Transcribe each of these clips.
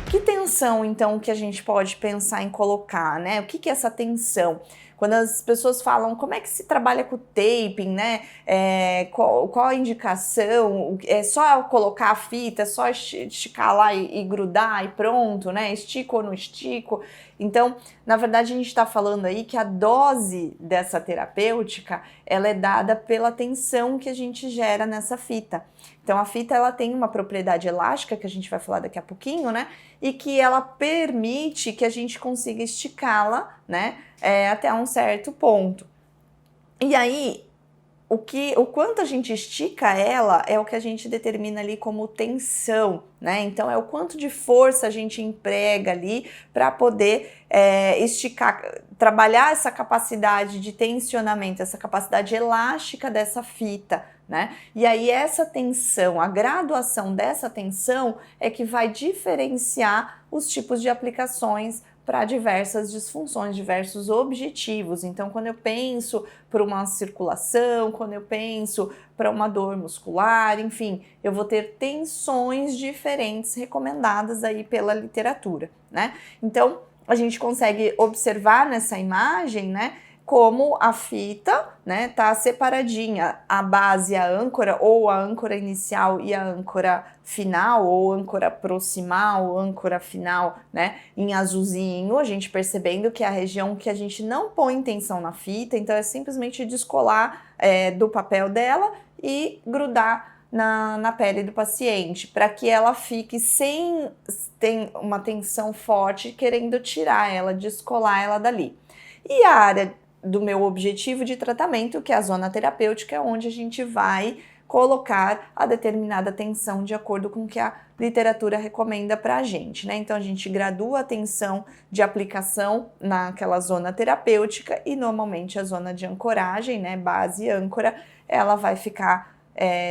Que tensão, então, que a gente pode pensar em colocar, né? O que é essa tensão? Quando as pessoas falam como é que se trabalha com taping, né? Qual a indicação? É só colocar a fita, é só esticar lá e grudar e pronto, né? Estico ou não estico? Então, na verdade, a gente está falando aí que a dose dessa terapêutica, ela é dada pela tensão que a gente gera nessa fita. Então, a fita, ela tem uma propriedade elástica, que a gente vai falar daqui a pouquinho, né? E que ela permite que a gente consiga esticá-la, né? Até um certo ponto. E aí, o quanto a gente estica ela é o que a gente determina ali como tensão, né? Então é o quanto de força a gente emprega ali para poder esticar, trabalhar essa capacidade de tensionamento, essa capacidade elástica dessa fita, né? E aí essa tensão, a graduação dessa tensão é que vai diferenciar os tipos de aplicações para diversas disfunções, diversos objetivos. Então, quando eu penso para uma circulação, quando eu penso para uma dor muscular, enfim, eu vou ter tensões diferentes recomendadas aí pela literatura, né? Então, a gente consegue observar nessa imagem, né, como a fita, né, tá separadinha, a base, a âncora, ou a âncora inicial e a âncora final, ou âncora proximal, âncora final, né, em azulzinho, a gente percebendo que é a região que a gente não põe tensão na fita, então é simplesmente descolar do papel dela e grudar na pele do paciente, para que ela fique sem ter uma tensão forte, querendo tirar ela, descolar ela dali. E a área do meu objetivo de tratamento, que é a zona terapêutica, é onde a gente vai colocar a determinada tensão de acordo com o que a literatura recomenda para a gente, né? Então a gente gradua a tensão de aplicação naquela zona terapêutica e normalmente a zona de ancoragem, né, base e âncora, ela vai ficar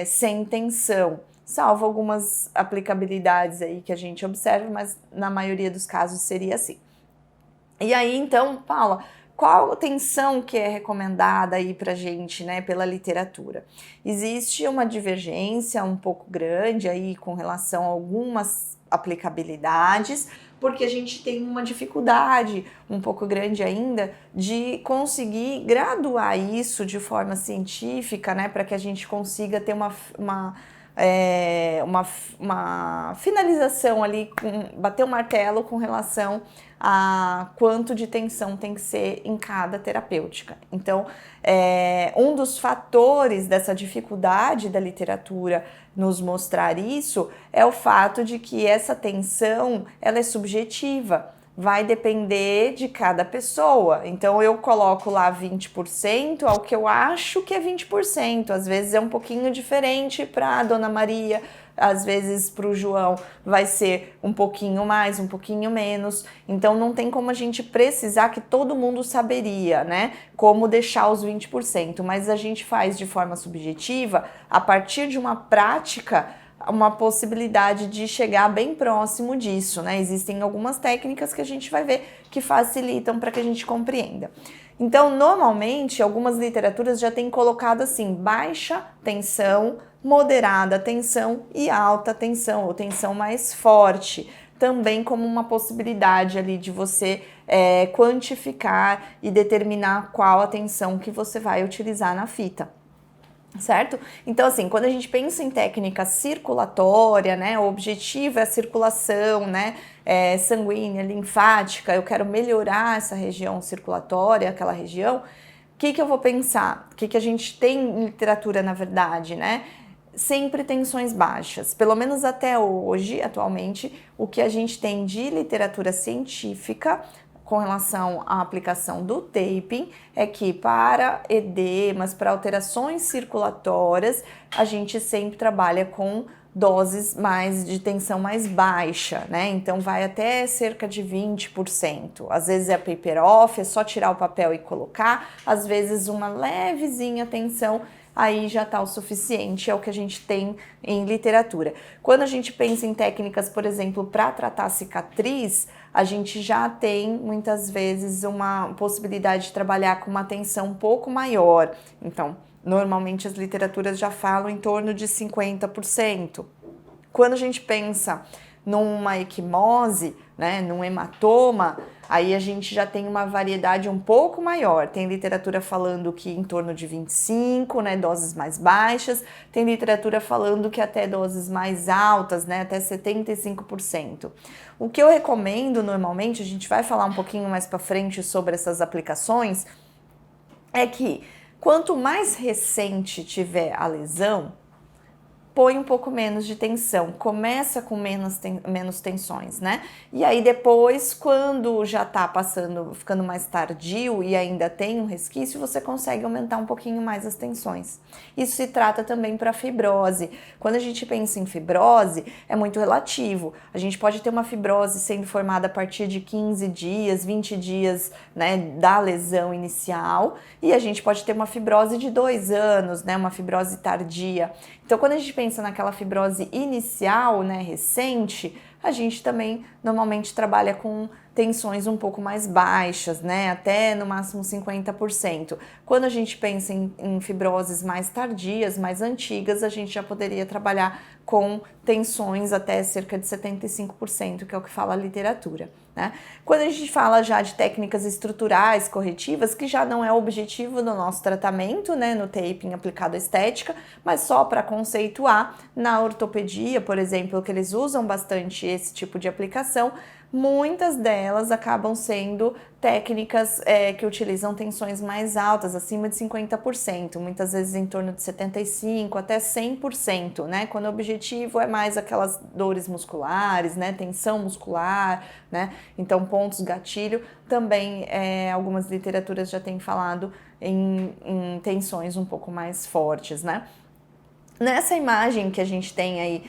sem tensão, salvo algumas aplicabilidades aí que a gente observa, mas na maioria dos casos seria assim. E aí então, Paula, qual tensão que é recomendada aí pra gente, né, pela literatura? Existe uma divergência um pouco grande aí com relação a algumas aplicabilidades, porque a gente tem uma dificuldade um pouco grande ainda de conseguir graduar isso de forma científica, né, para que a gente consiga ter uma finalização ali, bater o martelo com relação a quanto de tensão tem que ser em cada terapêutica. Então, um dos fatores dessa dificuldade da literatura nos mostrar isso é o fato de que essa tensão, ela é subjetiva, vai depender de cada pessoa. Então eu coloco lá 20% ao que eu acho que é 20%. Às vezes é um pouquinho diferente para a Dona Maria, às vezes para o João vai ser um pouquinho mais, um pouquinho menos. Então não tem como a gente precisar que todo mundo saberia, né, como deixar os 20%, mas a gente faz de forma subjetiva, a partir de uma prática, uma possibilidade de chegar bem próximo disso, né? Existem algumas técnicas que a gente vai ver que facilitam para que a gente compreenda. Então, normalmente, algumas literaturas já têm colocado assim, baixa tensão, moderada tensão e alta tensão, ou tensão mais forte, também como uma possibilidade ali de você quantificar e determinar qual a tensão que você vai utilizar na fita. Certo? Então, assim, quando a gente pensa em técnica circulatória, né, o objetivo é a circulação, né, sanguínea, linfática, eu quero melhorar essa região circulatória, aquela região, o que eu vou pensar? O que a gente tem em literatura, na verdade, né? Sempre tensões baixas, pelo menos até hoje, atualmente, o que a gente tem de literatura científica com relação à aplicação do taping é que para edemas, para alterações circulatórias, a gente sempre trabalha com doses mais de tensão mais baixa, né? Então vai até cerca de 20%. Às vezes é paper off, é só tirar o papel e colocar, às vezes uma levezinha tensão, aí já está o suficiente, é o que a gente tem em literatura. Quando a gente pensa em técnicas, por exemplo, para tratar cicatriz, a gente já tem muitas vezes uma possibilidade de trabalhar com uma tensão um pouco maior. Então, normalmente as literaturas já falam em torno de 50%. Quando a gente pensa numa equimose, né, num hematoma, aí a gente já tem uma variedade um pouco maior. Tem literatura falando que em torno de 25, né, doses mais baixas. Tem literatura falando que até doses mais altas, né, até 75%. O que eu recomendo normalmente, a gente vai falar um pouquinho mais para frente sobre essas aplicações, é que quanto mais recente tiver a lesão, põe um pouco menos de tensão, começa com menos tensões, né? E aí depois, quando já tá passando, ficando mais tardio e ainda tem um resquício, você consegue aumentar um pouquinho mais as tensões. Isso se trata também para fibrose. Quando a gente pensa em fibrose, é muito relativo. A gente pode ter uma fibrose sendo formada a partir de 15 dias, 20 dias, né, da lesão inicial, e a gente pode ter uma fibrose de 2 anos, né, uma fibrose tardia. Então, quando a gente pensa naquela fibrose inicial, né, recente, a gente também normalmente trabalha com tensões um pouco mais baixas, né, até no máximo 50%. Quando a gente pensa em fibroses mais tardias, mais antigas, a gente já poderia trabalhar com tensões até cerca de 75%, que é o que fala a literatura, né? Quando a gente fala já de técnicas estruturais corretivas, que já não é o objetivo do nosso tratamento, né, no taping aplicado à estética, mas só para conceituar, na ortopedia, por exemplo, que eles usam bastante esse tipo de aplicação, muitas delas acabam sendo técnicas que utilizam tensões mais altas, acima de 50%, muitas vezes em torno de 75% até 100%, né? Quando o objetivo é mais aquelas dores musculares, né? Tensão muscular, né? Então, pontos gatilho, também algumas literaturas já têm falado em tensões um pouco mais fortes, né? Nessa imagem que a gente tem aí,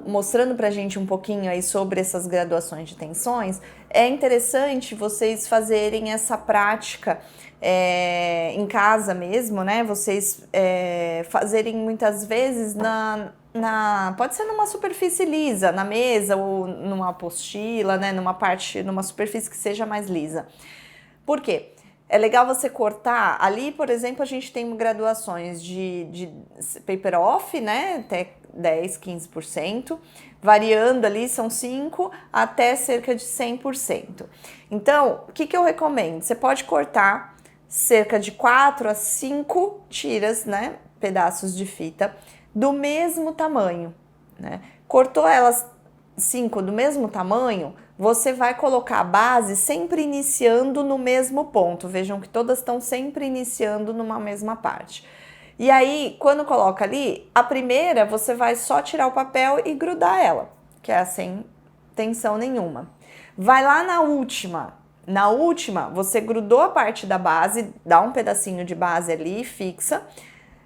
mostrando pra gente um pouquinho aí sobre essas graduações de tensões, é interessante vocês fazerem essa prática em casa mesmo, né? Vocês fazerem muitas vezes pode ser numa superfície lisa, na mesa ou numa apostila, né? Numa superfície que seja mais lisa. Por quê? É legal você cortar, ali, por exemplo, a gente tem graduações de paper off, né, até 10, 15%, variando ali, são 5% até cerca de 100%. Então, o que eu recomendo? Você pode cortar cerca de 4 a 5 tiras, né, pedaços de fita, do mesmo tamanho, né? Cortou elas 5 do mesmo tamanho, você vai colocar a base sempre iniciando no mesmo ponto. Vejam que todas estão sempre iniciando numa mesma parte. E aí, quando coloca ali, a primeira você vai só tirar o papel e grudar ela, que é sem tensão nenhuma. Vai lá na última. Na última, você grudou a parte da base, dá um pedacinho de base ali, fixa,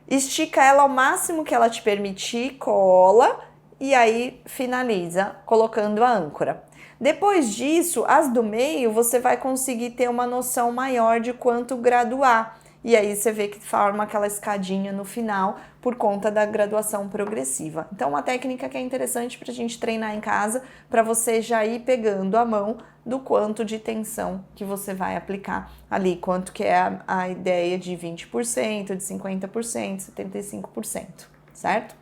estica ela ao máximo que ela te permitir, cola, e aí finaliza colocando a âncora. Depois disso, as do meio, você vai conseguir ter uma noção maior de quanto graduar. E aí você vê que forma aquela escadinha no final por conta da graduação progressiva. Então, uma técnica que é interessante para a gente treinar em casa, para você já ir pegando a mão do quanto de tensão que você vai aplicar ali, quanto que é a ideia de 20%, de 50%, 75%, certo?